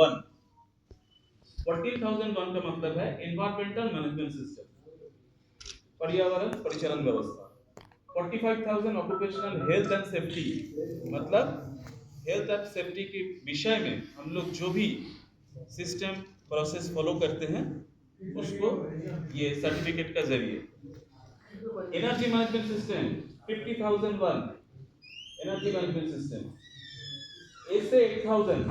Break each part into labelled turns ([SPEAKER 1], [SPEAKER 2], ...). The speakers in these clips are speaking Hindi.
[SPEAKER 1] वन। 14,001 का मतलब है एनवायरमेंटल मैनेजमेंट सिस्टम, पर्यावरण परिचालन व्यवस्था। 45,000 ऑक्यूपेशनल हेल्थ एंड सेफ्टी, मतलब हेल्थ एंड सेफ्टी के विषय में हम लोग जो भी सिस्टम प्रोसेस फॉलो करते हैं उसको ये सर्टिफिकेट का जरिए। Energy management system 50,001 energy management system. इससे 8,000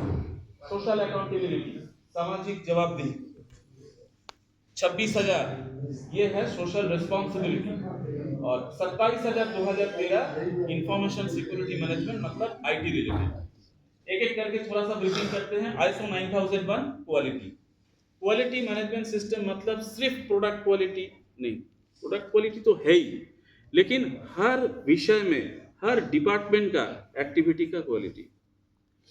[SPEAKER 1] सोशल अकाउंटेबिलिटी, सामाजिक जवाबदेही। 26,000 ये है सोशल रिस्पॉन्सिबिलिटी, और 27,000 2013 इंफॉर्मेशन सिक्योरिटी मैनेजमेंट, मतलब आईटी रिलेटेड। एक एक करके थोड़ा सा ब्रीफिंग करते हैं। ISO 9001 quality. Quality management system मतलब सिर्फ प्रोडक्ट क्वालिटी नहीं, प्रोडक्ट क्वालिटी तो है ही, लेकिन हर विषय में हर डिपार्टमेंट का एक्टिविटी का क्वालिटी।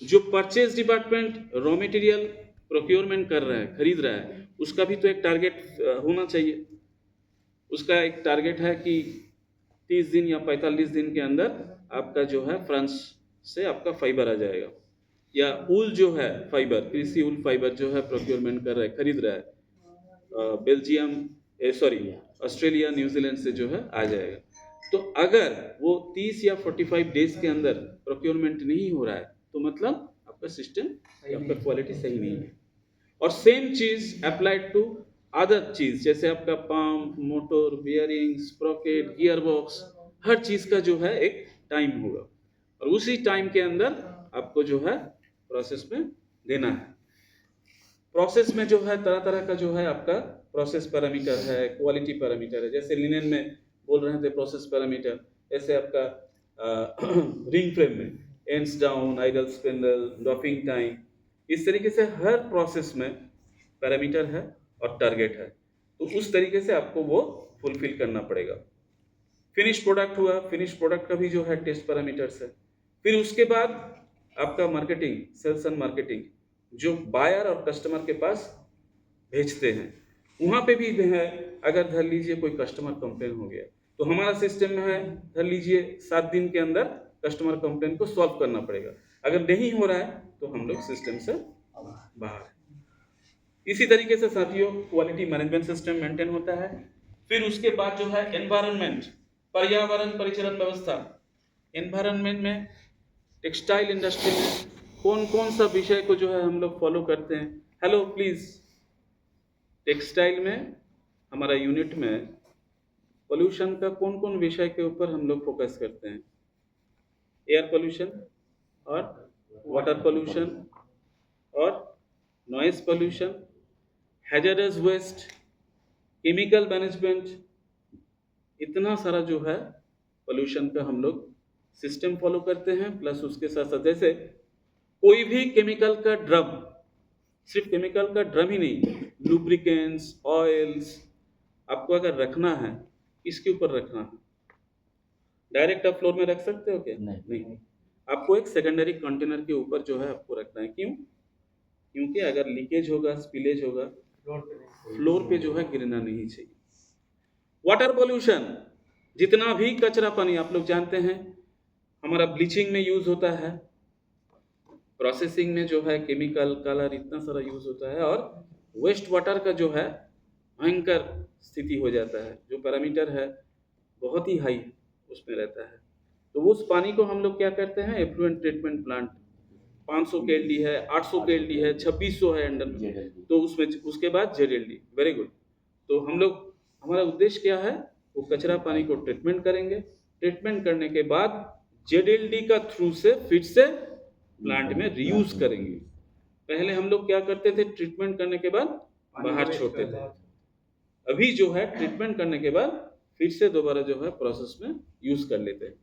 [SPEAKER 1] जो purchase department raw material procurement कर रहा है, खरीद रहा है, उसका भी तो एक टारगेट होना चाहिए। उसका एक टारगेट है कि 30 दिन या 45 दिन के अंदर आपका जो है फ्रांस से आपका फाइबर आ जाएगा, या ऊल जो है फाइबर, कृषि ऊल फाइबर जो है प्रोक्योरमेंट कर रहा है, खरीद रहा है, बेल्जियम सॉरी ऑस्ट्रेलिया न्यूजीलैंड से जो है आ जाएगा। तो अगर वो 30 या 45 डेज के अंदर प्रोक्योरमेंट नहीं हो रहा है तो मतलब आपका सिस्टम, आपका क्वालिटी सही नहीं है। और सेम चीज अप्लाइड टू अदर चीज, जैसे आपका pump, motor, bearing, sprocket, gear box, हर चीज का जो है एक टाइम होगा, और उसी टाइम के अंदर आपको जो है प्रोसेस में देना है। प्रोसेस में जो है तरह तरह का जो है आपका प्रोसेस पैरामीटर है, क्वालिटी पैरामीटर है। जैसे लिनेन में बोल रहे थे प्रोसेस पैरामीटर, ऐसे आपका रिंग फ्रेम में ends down, idle spindle, doffing time, इस तरीके से हर प्रोसेस में पैरामीटर है और टारगेट है, तो उस तरीके से आपको वो फुलफिल करना पड़ेगा। फिनिश प्रोडक्ट हुआ, फिनिश प्रोडक्ट का भी जो है टेस्ट पैरामीटर्स है। फिर उसके बाद आपका मार्केटिंग, सेल्स एंड मार्केटिंग, जो बायर और कस्टमर के पास भेजते हैं, वहाँ पे भी है। अगर धर लीजिए कोई कस्टमर कंप्लेन हो गया तो हमारा सिस्टम में है, धर लीजिए 7 दिन के अंदर कस्टमर कंप्लेन को सॉल्व करना पड़ेगा। अगर नहीं हो रहा है तो हम लोग सिस्टम से बाहर है। इसी तरीके से साथियों क्वालिटी मैनेजमेंट सिस्टम मेंटेन होता है। फिर उसके बाद जो है एनवायरनमेंट, पर्यावरण परिचालन व्यवस्था। एनवायरनमेंट में टेक्सटाइल इंडस्ट्री में कौन कौन सा विषय को जो है हम लोग फॉलो करते हैं। हेलो प्लीज, टेक्सटाइल में हमारा यूनिट में पोल्यूशन का कौन कौन विषय के ऊपर हम लोग फोकस करते हैं। एयर पोल्यूशन और वाटर पोल्यूशन और noise pollution, hazardous waste, chemical management, इतना सारा जो है पोल्यूशन का हम लोग सिस्टम फॉलो करते हैं। प्लस उसके साथ साथ जैसे कोई भी केमिकल का ड्रम, सिर्फ केमिकल का ड्रम ही नहीं, लुब्रिकेंट्स, ऑयल्स आपको अगर रखना है, इसके ऊपर रखना है, डायरेक्ट आप फ्लोर में रख सकते हो क्या? नहीं, आपको एक सेकेंडरी कंटेनर के ऊपर जो है आपको रखना है। क्यों? क्योंकि अगर लीकेज होगा, स्पिलेज होगा, फ्लोर पे जो है गिरना नहीं चाहिए। वाटर पोल्यूशन, जितना भी कचरा पानी आप लोग जानते हैं, हमारा ब्लीचिंग में यूज होता है, प्रोसेसिंग में जो है केमिकल, कलर, इतना सारा यूज होता है, और वेस्ट वाटर का जो है भयंकर स्थिति हो जाता है, जो पैरामीटर है बहुत ही हाई उसमें रहता है। तो उस पानी को हम लोग क्या करते हैं, एफ्लुएंट ट्रीटमेंट प्लांट, 500 KLD है, 800 KLD है, 2600 है अंडर में, तो उसमें उसके बाद ZLD। Very good. तो हम लोग, हमारा उद्देश्य क्या है, वो कचरा पानी को ट्रीटमेंट करेंगे, ट्रीटमेंट करने के बाद ZLD का थ्रू से फिर से प्लांट में रीयूज करेंगे। पहले हम लोग क्या करते थे, ट्रीटमेंट करने के बाद बाहर छोड़ते थे। अभी जो है ट्रीटमेंट करने के बाद फिर से दोबारा जो है प्रोसेस में यूज कर लेते हैं।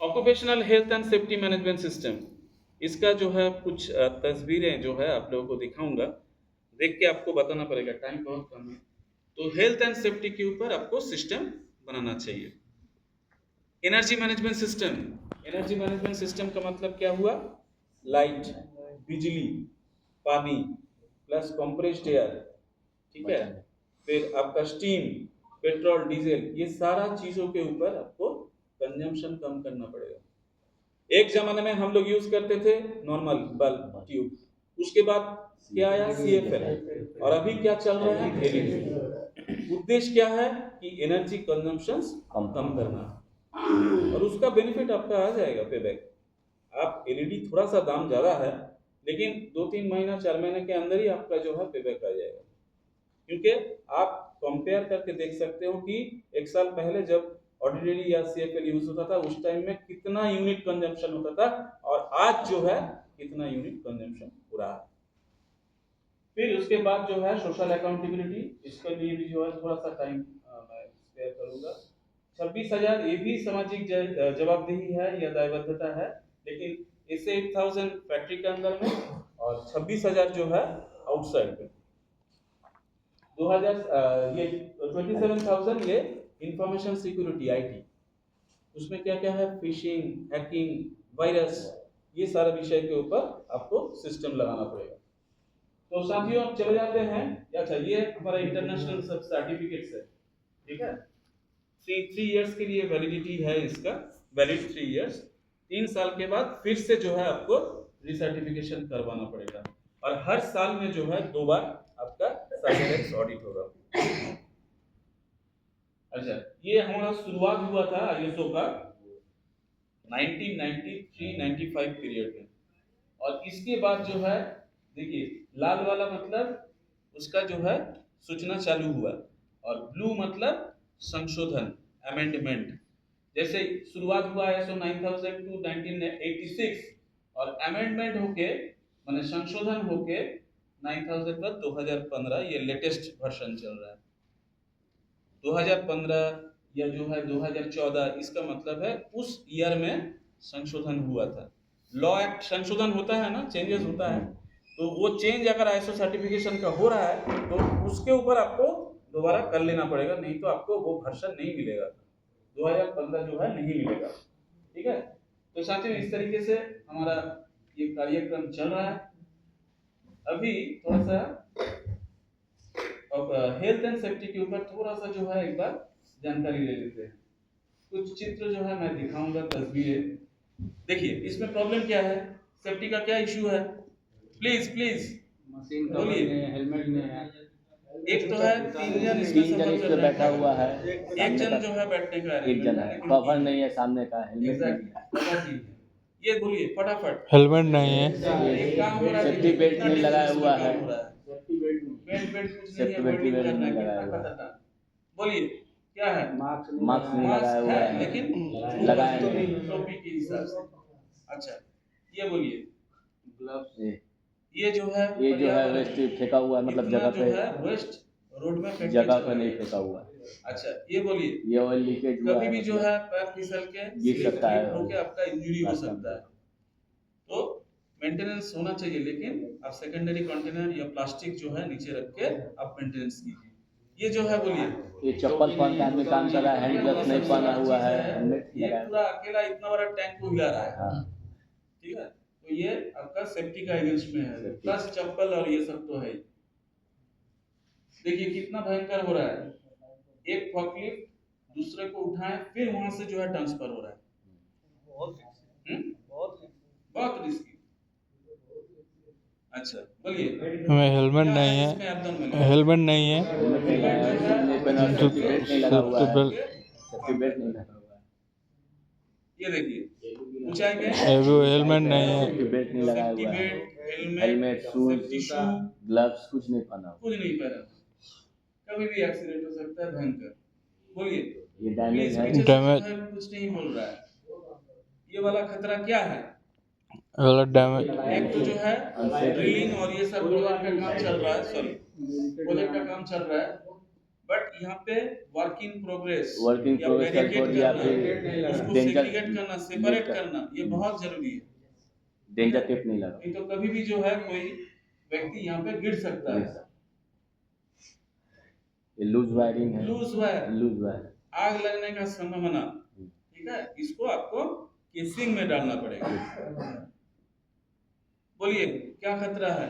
[SPEAKER 1] Occupational health and safety management system, इसका जो है कुछ तस्वीरें जो है आप लोगों को दिखाऊंगा, देख के आपको बताना पड़ेगा, टाइम बहुत कम है। तो हेल्थ एंड सेफ्टी के ऊपर आपको सिस्टम बनाना चाहिए। Energy management system, energy management system का मतलब क्या हुआ, लाइट, बिजली, पानी प्लस कंप्रेस्ड एयर, ठीक है, फिर आपका स्टीम, पेट्रोल, डीजल, ये सारा चीजों के ऊपर आपको कंजम्पशन कम करना पड़ेगा। एक जमाने में हम लोग यूज करते थे नॉर्मल बल्ब ट्यूब, उसके बाद क्या आया, CFL, और अभी क्या चल रहा है, LED। उद्देश्य क्या है कि एनर्जी कंजम्पशन कम करना, और उसका बेनिफिट आपका आ जाएगा पे बैक। आप LED थोड़ा सा दाम ज़्यादा है, लेकिन 2-3 महीना 4 महीने के अंदर ही आपका जो है पे बैक आ जाएगा। क्योंकि आप कंपेयर करके देख सकते हो कि एक साल पहले जब ऑर्डिनरी या CFL यूज होता था, उस टाइम में कितना यूनिट कंजम्पशन होता था, और आज जो है कितना यूनिट कंजम्पशन हो रहा है। फिर उसके बाद जो है सोशल अकाउंटेबिलिटी, इसके लिए भी जो है थोड़ा सा टाइम मैं स्पेयर करूंगा। 26,000 ये भी सामाजिक जवाबदेही है या दायबद्धता है, लेकिन इससे 8,000 फैक्ट्री के अंदर में और 26,000 जो है आउटसाइड में। 2000 ये 27,000 ये इंफॉर्मेशन सिक्योरिटी IT, उसमें क्या क्या है, फिशिंग, हैकिंग, वायरस, ये सारे विषय के ऊपर आपको सिस्टम लगाना पड़ेगा। तो साथियों अब चले जाते हैं। अच्छा, ये हमारा इंटरनेशनल सब सर्टिफिकेट्स है, ठीक है। 3 इयर्स के लिए वैलिडिटी है इसका, वैलिड 3 इयर्स। 3 साल के बाद फिर से जो है आपको रिसर्टिफिकेशन करवाना पड़ेगा, और हर साल में जो है 2 बार आपका साइबर ऑडिट होगा। अच्छा, ये हमारा शुरुआत हुआ था ISO का 1993-95 पीरियड में, और इसके बाद जो है देखिए, लाल वाला मतलब उसका जो है सूचना चालू हुआ, और ब्लू मतलब संशोधन, अमेंडमेंट। जैसे शुरुआत हुआ ISO 9000 टू 1986, और अमेंडमेंट होके माने संशोधन होके 9000 पर 2015 ये लेटेस्ट वर्जन चल रहा है। 2015 या जो है 2014, इसका मतलब है उस ईयर में संशोधन हुआ था। लॉ एक्ट संशोधन होता है ना, चेंजेस होता है, तो वो चेंज अगर ISO सर्टिफिकेशन का हो रहा है तो उसके ऊपर आपको दोबारा कर लेना पड़ेगा, नहीं तो आपको वो वर्जन नहीं मिलेगा, 2015 जो है नहीं मिलेगा। ठीक है, तो साथियों इस तरीके से हमारा ये कार्यक्रम चल रहा है। अभी थोड़ा सा अब हेल्थ एंड सेफ्टी के ऊपर थोड़ा सा जो है एक बार जानकारी ले लेते हैं। कुछ चित्र जो है मैं दिखाऊंगा, तस्वीरें। देखिए इसमें प्रॉब्लम क्या है, सेफ्टी का क्या इशू है, प्लीज प्लीज
[SPEAKER 2] मशीन का
[SPEAKER 1] बोलिए।
[SPEAKER 2] हेलमेट में है,
[SPEAKER 1] एक तो है 3 जन इसमें
[SPEAKER 3] तीन जन
[SPEAKER 1] सफर
[SPEAKER 3] इस
[SPEAKER 1] कर
[SPEAKER 3] पे
[SPEAKER 1] रहा
[SPEAKER 3] बैठा
[SPEAKER 1] है,
[SPEAKER 3] हुआ है,
[SPEAKER 1] एक
[SPEAKER 3] सामने
[SPEAKER 1] जन
[SPEAKER 3] का
[SPEAKER 1] जो है बैठने का
[SPEAKER 3] एक जन है,
[SPEAKER 1] अरेंजमेंट
[SPEAKER 3] कवर नहीं है, सामने का हेलमेट नहीं है,
[SPEAKER 1] एग्जैक्टली। ये बोलिए फटाफट,
[SPEAKER 4] हेलमेट नहीं है,
[SPEAKER 1] एक काम हो रहा है,
[SPEAKER 3] सेफ्टी बेल्ट
[SPEAKER 1] कितना
[SPEAKER 3] नहीं लगाया
[SPEAKER 1] डिस्टेंस
[SPEAKER 3] हुआ
[SPEAKER 1] में
[SPEAKER 3] है,
[SPEAKER 1] काम हो रहा है,
[SPEAKER 2] सेफ्टी बेल्ट में,
[SPEAKER 1] बेल्ट कुछ नहीं है,
[SPEAKER 3] सेफ्टी बेल्ट
[SPEAKER 1] वेल्डिंग
[SPEAKER 3] नहीं
[SPEAKER 1] करना है,
[SPEAKER 3] लगाया
[SPEAKER 1] कितना
[SPEAKER 3] हुआ है,
[SPEAKER 1] खतरनाक। बोलिए क्या है,
[SPEAKER 2] मास्क
[SPEAKER 3] मास्क नहीं लगाया
[SPEAKER 1] मास्क
[SPEAKER 3] हुआ
[SPEAKER 1] है
[SPEAKER 3] है,
[SPEAKER 1] लेकिन
[SPEAKER 3] लगाया
[SPEAKER 1] तो
[SPEAKER 3] नहीं,
[SPEAKER 1] टोपी के हिसाब से। अच्छा, ये बोलिए,
[SPEAKER 2] ग्लव्स,
[SPEAKER 1] ये जो है
[SPEAKER 3] ये जो है
[SPEAKER 1] पर्यावरण,
[SPEAKER 3] वेस्ट फेंका हुआ है, मतलब
[SPEAKER 1] इतना
[SPEAKER 3] जगह
[SPEAKER 1] जो
[SPEAKER 3] पे
[SPEAKER 1] है वेस्ट रोड में फेंक के
[SPEAKER 3] जगह
[SPEAKER 1] चला
[SPEAKER 3] पे नहीं
[SPEAKER 1] गया।
[SPEAKER 3] फेंका हुआ है।
[SPEAKER 1] अच्छा, ये बोलिए,
[SPEAKER 3] ये ऑयल लीकेज हुआ
[SPEAKER 1] कभी
[SPEAKER 3] है,
[SPEAKER 1] भी जो
[SPEAKER 3] मतलब
[SPEAKER 1] है पैर फिसल के
[SPEAKER 3] गिर
[SPEAKER 1] स्लिप
[SPEAKER 3] सकता है
[SPEAKER 1] होके आपका इंजरी हो
[SPEAKER 3] रास्ता में।
[SPEAKER 1] सकता है, तो मेंटेनेंस होना चाहिए, लेकिन आप सेकेंडरी कंटेनर या प्लास्टिक जो है नीचे रख के आप मेंटेनेंस कीजिए। ये जो है बोलिए,
[SPEAKER 3] ये चप्पल पहन के आदमी काम कर रहा है, हैंड ग्लव्स नहीं पहना हुआ है, हेलमेट
[SPEAKER 1] ये
[SPEAKER 3] लगाया
[SPEAKER 1] पूरा अकेला इतना बड़ा टैंक को हिला रहा है,
[SPEAKER 3] हाँ,
[SPEAKER 1] ठीक है, तो ये आपका सेफ्टी का अगेंस्ट में है,
[SPEAKER 3] Safety।
[SPEAKER 1] प्लस चप्पल और ये सब तो है। देखिए कितना भयंकर हो रहा है, एक फॉकलिफ्ट दूसरे को उठाए फिर वहां से जो है ट्रांसफर हो रहा है, बहुत रिस्की। अच्छा बोलिए,
[SPEAKER 4] हमें हेलमेट
[SPEAKER 1] क्या
[SPEAKER 4] नहीं
[SPEAKER 1] इसमें एब्दन में
[SPEAKER 4] है, हेलमेट नहीं है,
[SPEAKER 3] हेलमेट नहीं लगाया है, शूज नहीं पहना, सेफ्टी बेल्ट नहीं लगा हुआ
[SPEAKER 4] सेफ्टी
[SPEAKER 3] है,
[SPEAKER 4] बेल्ट,
[SPEAKER 3] सेफ्टी बेल्ट नहीं लगा हुआ है,
[SPEAKER 1] ये देखिए ऊंचाई में
[SPEAKER 4] हेलमेट नहीं है,
[SPEAKER 3] सेफ्टी बेल्ट नहीं लगाया
[SPEAKER 1] सेफ्टी
[SPEAKER 3] हुआ है,
[SPEAKER 1] बेल्ट,
[SPEAKER 3] हेलमेट, शूज,
[SPEAKER 1] सेफ्टी शू
[SPEAKER 3] ग्लव्स कुछ नहीं पहना हुआ।
[SPEAKER 1] कुछ नहीं पहना, कभी भी एक्सीडेंट हो सकता है, भयंकर। बोलिए,
[SPEAKER 3] ये डैमेज है,
[SPEAKER 1] पीछे से जो
[SPEAKER 4] डैमेज,
[SPEAKER 1] है कुछ नहीं बोल रहा है, ये वाला खतरा क्या है,
[SPEAKER 4] वाला डैमेज,
[SPEAKER 1] एक तो जो है ड्रिलिंग और ये सब प्रोजेक्ट का काम चल रहा है, सॉरी प्रोजेक्ट का काम चल रहा है, बट यहाँ पे वर्क इन प्रोग्रेस या बैरिकेड
[SPEAKER 3] या
[SPEAKER 1] करना,
[SPEAKER 3] फिर
[SPEAKER 1] उसको
[SPEAKER 3] डेंजर
[SPEAKER 1] सेग्रीगेट करना, सेपरेट करना, ये बहुत जरूरी है,
[SPEAKER 3] डेंजर टेप नहीं लगा,
[SPEAKER 1] नहीं तो कभी भी जो है कोई व्यक्ति यहाँ पे गिर सकता है।
[SPEAKER 3] ये लूज वायरिंग है,
[SPEAKER 1] लूज वायर,
[SPEAKER 3] लूज वायर,
[SPEAKER 1] आग लगने का संभावना, ठीक है, इसको आपको केसिंग में डालना पड़ेगा। बोलिए क्या खतरा है,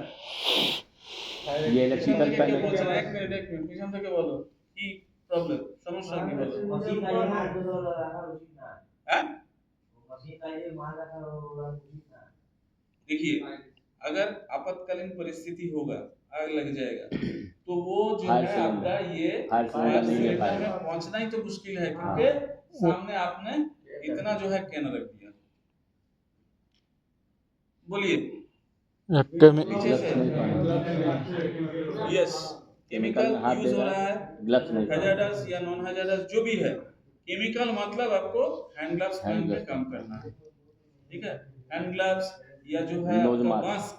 [SPEAKER 3] ये इलेक्ट्रिकल
[SPEAKER 1] एक
[SPEAKER 3] पैनल,
[SPEAKER 1] मिनट पीछे থেকে বলো কি প্রবলেম, সমস্যা কি বলো, হ্যাঁ देखिए अगर आपातकालीन परिस्थिति होगा, आग लग जाएगा, तो वो जो
[SPEAKER 3] फायर
[SPEAKER 1] है
[SPEAKER 3] सिलेंडर।
[SPEAKER 1] आपका ये
[SPEAKER 3] फायर
[SPEAKER 1] फायर
[SPEAKER 3] सिलेंडर नहीं ले
[SPEAKER 1] सिलेंडर
[SPEAKER 3] पाएगा।
[SPEAKER 1] में पहुंचना ही तो मुश्किल है, क्योंकि सामने आपने इतना जो है कैन रख दिया। बोलिए पीछे से। यस, केमिकल
[SPEAKER 3] में हाथ
[SPEAKER 1] यूज
[SPEAKER 3] दे
[SPEAKER 1] हो
[SPEAKER 3] रहा
[SPEAKER 1] रहा
[SPEAKER 3] है,
[SPEAKER 1] है,
[SPEAKER 3] ग्लव्स नहीं पहना।
[SPEAKER 1] हैजार्डस या नॉन हैजार्डस जो भी है, केमिकल मतलब आपको हैंड ग्लव्स पहन के
[SPEAKER 3] ग्लव्स
[SPEAKER 1] काम करना है, ठीक है। हैंड ग्लव्स या जो है
[SPEAKER 3] नोज
[SPEAKER 1] आपका
[SPEAKER 3] मास्क।
[SPEAKER 1] मास्क,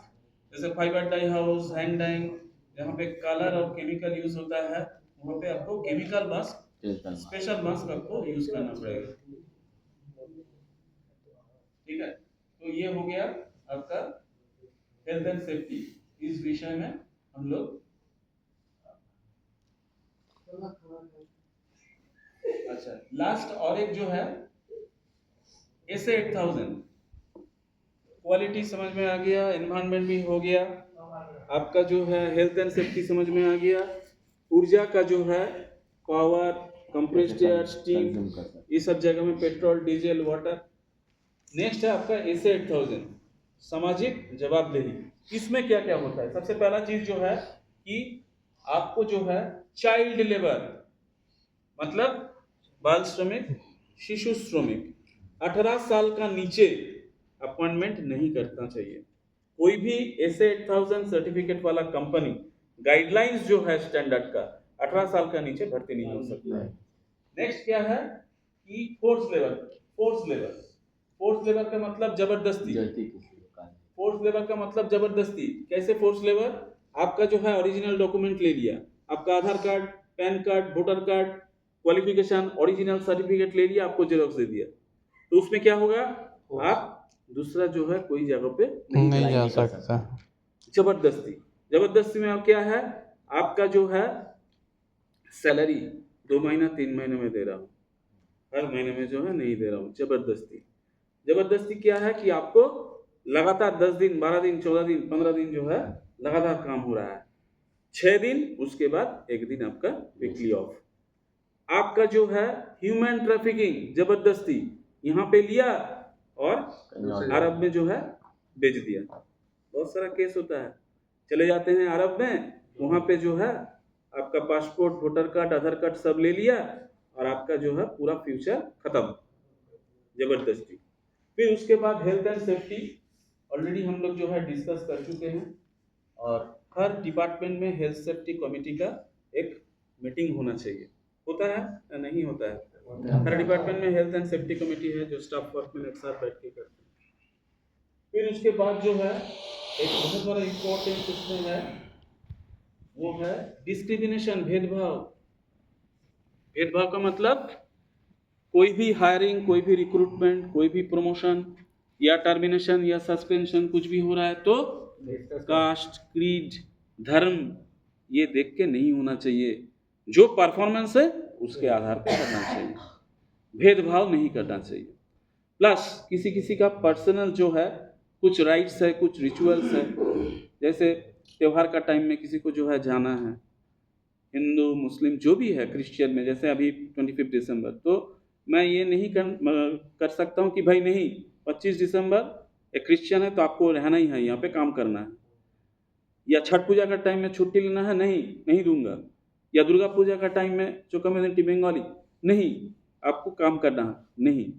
[SPEAKER 1] जैसे fibre dye house, hand dyeing, जहाँ पे कलर और केमिकल यूज होता है, वहाँ पे आपको केमिकल मास्क, स्पेशल मास्क आपको यूज करना पड़ेगा, ठीक है। तो ये हो गया आपका हेल्थ एंड सेफ्टी। इस विषय में हम लोग अच्छा लास्ट और एक जो है एसे 8000 क्वालिटी समझ में आ गया, एनवायरनमेंट भी हो गया, आपका जो है हेल्थ एंड सेफ्टी समझ में आ गया, ऊर्जा का जो है पावर, कंप्रेस्ड एयर, स्टीम, ये सब जगह में पेट्रोल, डीजल, वाटर। नेक्स्ट है आपका एसे 8000 सामाजिक जवाबदेही। इसमें क्या क्या होता है? सबसे पहला चीज जो है कि आपको जो है चाइल्ड लेबर मतलब बाल श्रमिक, शिशु श्रमिक, 18 साल का नीचे अपॉइंटमेंट नहीं करना चाहिए। कोई भी एसे 8000 सर्टिफिकेट वाला कंपनी गाइडलाइंस जो है स्टैंडर्ड का 18 साल का नीचे भर्ती नहीं हो सकता है। नेक्स्ट क्या है कि फोर्स लेबर। फोर्स लेबर का मतलब जबरदस्ती। फोर्स लेबर का मतलब जबरदस्ती। कैसे फोर्स लेबर? आपका जो है ओरिजिनल डॉक्यूमेंट ले लिया, आपका Aadhaar card, PAN card, voter card, qualification, original certificate ले लिया, आपको जेरॉक्स दे दिया, तो उसमें क्या होगा? आप दूसरा जो है कोई जगह पे
[SPEAKER 4] नहीं जा सकता।
[SPEAKER 1] जबरदस्ती में आप क्या है, आपका जो है सैलरी 2 महीना 3 महीने में दे रहा हूँ, हर महीने में जो है नहीं दे रहा हूँ। जबरदस्ती क्या है कि आपको लगातार 10 दिन, 12 दिन, 14 दिन, 15 दिन जो है लगातार काम हो रहा है, 6 दिन, उसके बाद 1 दिन आपका वीकली ऑफ। आपका जो है ह्यूमन ट्रैफिकिंग, जबरदस्ती यहाँ पे लिया और अरब में जो है बेच दिया। बहुत सारा केस होता है, चले जाते हैं अरब में, वहाँ पे जो है आपका पासपोर्ट, वोटर कार्ड, आधार कार्ड सब ले लिया और आपका जो है पूरा फ्यूचर खत्म, जबरदस्ती। फिर उसके बाद हेल्थ एंड सेफ्टी ऑलरेडी हम लोग जो है डिस्कस कर चुके हैं, और हर डिपार्टमेंट में हेल्थ सेफ्टी कमेटी का एक मीटिंग होना चाहिए। होता है या नहीं होता है? हर डिपार्टमेंट में हेल्थ एंड सेफ्टी कमेटी है जो स्टाफ वर्क में एक साथ बैठ के करते हैं। फिर उसके बाद जो है एक बहुत बड़ा इम्पोर्टेंट क्वेश्चन है, वो है डिस्क्रिमिनेशन, भेदभाव का मतलब कोई भी हायरिंग, कोई भी रिक्रूटमेंट, कोई भी प्रमोशन या टर्मिनेशन या सस्पेंशन कुछ भी हो रहा है तो कास्ट, क्रीड, धर्म ये देख के नहीं होना चाहिए, जो परफॉर्मेंस है उसके आधार पर करना चाहिए, भेदभाव नहीं करना चाहिए। प्लस किसी का पर्सनल जो है कुछ राइट्स है, कुछ रिचुअल्स है, जैसे त्योहार का टाइम में किसी को जो है जाना है, हिंदू, मुस्लिम जो भी है, क्रिश्चियन में जैसे अभी 25 दिसंबर, तो मैं ये नहीं कर सकता हूँ कि भाई नहीं 25 दिसंबर एक क्रिश्चियन है तो आपको रहना ही है, यहाँ पे काम करना है, या छठ पूजा का टाइम में छुट्टी लेना है, नहीं दूंगा, या दुर्गा पूजा का टाइम में जो कम्युनिटी बंगाली, नहीं आपको काम करना है, नहीं,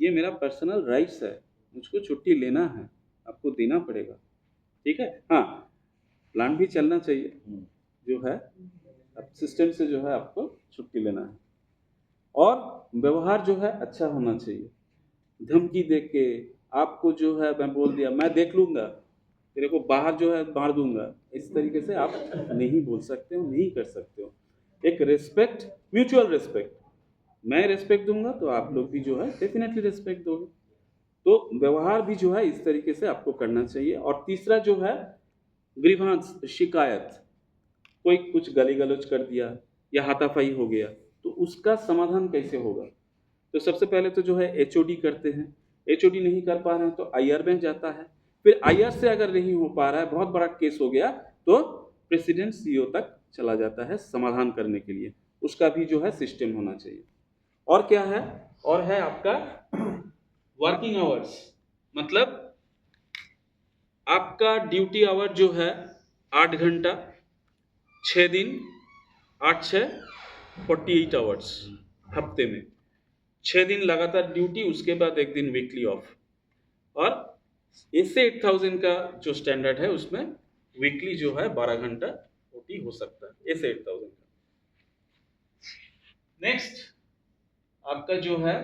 [SPEAKER 1] ये मेरा पर्सनल राइट्स है, मुझको छुट्टी लेना है, आपको देना पड़ेगा, ठीक है। हाँ, प्लान भी चलना चाहिए, जो है सिस्टम से जो है आपको छुट्टी लेना है, और व्यवहार जो है अच्छा होना चाहिए। धमकी दे के आपको जो है मैं बोल दिया मैं देख लूँगा, तेरे को बाहर जो है मार दूंगा, इस तरीके से आप नहीं बोल सकते हो, नहीं कर सकते हो। एक रिस्पेक्ट, म्यूचुअल रिस्पेक्ट, मैं रिस्पेक्ट दूंगा तो आप लोग भी जो है डेफिनेटली रिस्पेक्ट दोगे, तो व्यवहार भी जो है इस तरीके से आपको करना चाहिए। और तीसरा जो है ग्रीवांस, शिकायत, कोई कुछ गाली गलौज कर दिया या हाथापाई हो गया तो उसका समाधान कैसे होगा? तो सबसे पहले तो जो है एचओडी करते हैं, एचओडी नहीं कर पा रहे हैं तो आईआर में जाता है, फिर आईआर से अगर नहीं हो पा रहा है, बहुत बड़ा केस हो गया, तो प्रेसिडेंट सीईओ तक चला जाता है समाधान करने के लिए, उसका भी जो है सिस्टम होना चाहिए। और क्या है? और है आपका वर्किंग आवर्स, मतलब आपका ड्यूटी आवर जो है 8 घंटा, 6 दिन, 48 आवर्स हफ्ते में, 6 दिन लगातार ड्यूटी, उसके बाद 1 दिन वीकली ऑफ। और इससे 8000 का जो स्टैंडर्ड है उसमें वीकली जो है 12 घंटा ओटी हो सकता है, ऐसे 8000 का। नेक्स्ट आपका जो है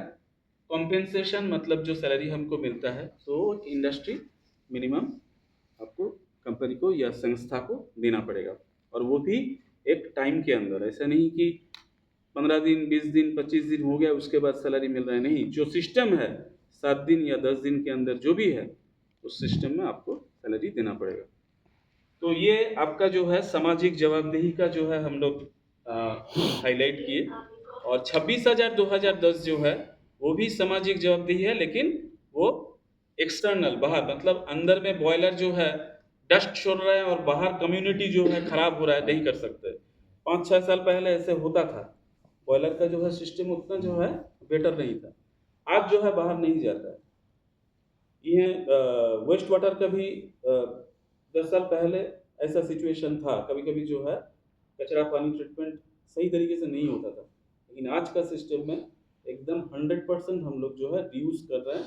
[SPEAKER 1] कॉम्पेंसेशन, मतलब जो सैलरी हमको मिलता है, तो इंडस्ट्री मिनिमम आपको कंपनी को या संस्था को देना पड़ेगा, और वो भी एक टाइम के अंदर। ऐसा नहीं कि 15 दिन, 20 दिन, 25 दिन हो गया उसके बाद सैलरी मिल रहा है, नहीं। जो सिस्टम है 7 दिन या 10 दिन के अंदर जो भी है उस सिस्टम में आपको सैलरी देना पड़ेगा। तो ये आपका जो है सामाजिक जवाबदेही का जो है हम लोग हाईलाइट किए। और 26,000 2010 जो है वो भी सामाजिक जवाबदेही है, लेकिन वो एक्सटर्नल, बाहर, मतलब अंदर में बॉयलर जो है डस्ट छोड़ रहा है और बाहर कम्युनिटी जो है खराब हो रहा है, नहीं कर सकते। 5-6 साल पहले ऐसे होता था, बॉयलर का जो है सिस्टम उतना जो है बेटर नहीं था। आज जो है बाहर नहीं जाता है। ये वेस्ट वाटर का भी 10 साल पहले ऐसा सिचुएशन था, कभी कभी जो है कचरा पानी ट्रीटमेंट सही तरीके से नहीं होता था, लेकिन आज का सिस्टम में एकदम 100% हम लोग जो है रीयूज कर रहे हैं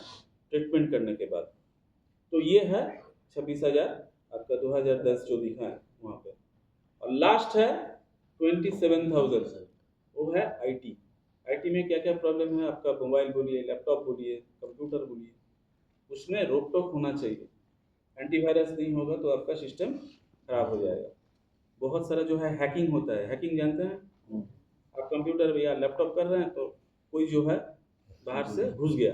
[SPEAKER 1] ट्रीटमेंट करने के बाद। तो ये है 26,000 आपका 2010 जो दिखा है वहाँ पे। और लास्ट है 27,000, वो है आईटी। आईटी में क्या क्या प्रॉब्लम है, आपका मोबाइल बोलिए, लैपटॉप बोलिए, कंप्यूटर बोलिए, उसमें रोक टोक होना चाहिए। एंटीवायरस नहीं होगा तो आपका सिस्टम खराब हो जाएगा। बहुत सारा जो है हैकिंग होता है, हैकिंग जानते हैं? आप कंप्यूटर या लैपटॉप कर रहे हैं तो कोई जो है बाहर से घुस गया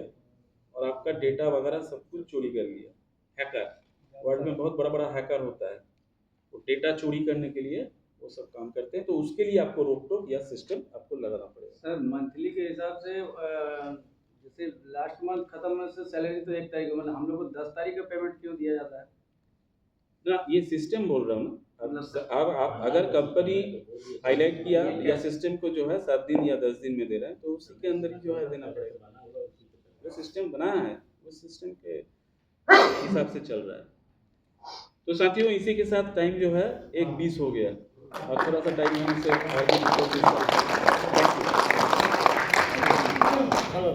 [SPEAKER 1] और आपका डेटा वगैरह सब कुछ चोरी कर लिया। हैकर, वर्ल्ड में बहुत बड़ा बड़ा हैकर होता है, वो डेटा चोरी करने के लिए वो सब काम करते हैं। तो उसके लिए आपको रोक टोक या सिस्टम आपको लगाना पड़ेगा।
[SPEAKER 2] सर मंथली के हिसाब से जैसे लास्ट मंथ खत्म होने से सैलरी तो 1 तारीख को, मतलब हम लोग को 10 तारीख का पेमेंट क्यों दिया जाता है?
[SPEAKER 1] ना, ये सिस्टम बोल रहा हूँ ना। अब आप अगर कंपनी हाईलाइट किया या सिस्टम को जो है 7 दिन या 10 दिन में दे रहा है तो उसी के अंदर ही जो है देना पड़ेगा। जो सिस्टम बनाया है उस सिस्टम के हिसाब से चल रहा है। तो साथियों, इसी के साथ टाइम जो है 1:20 हो गया और थोड़ा सा टाइम होने से आगे
[SPEAKER 3] चलो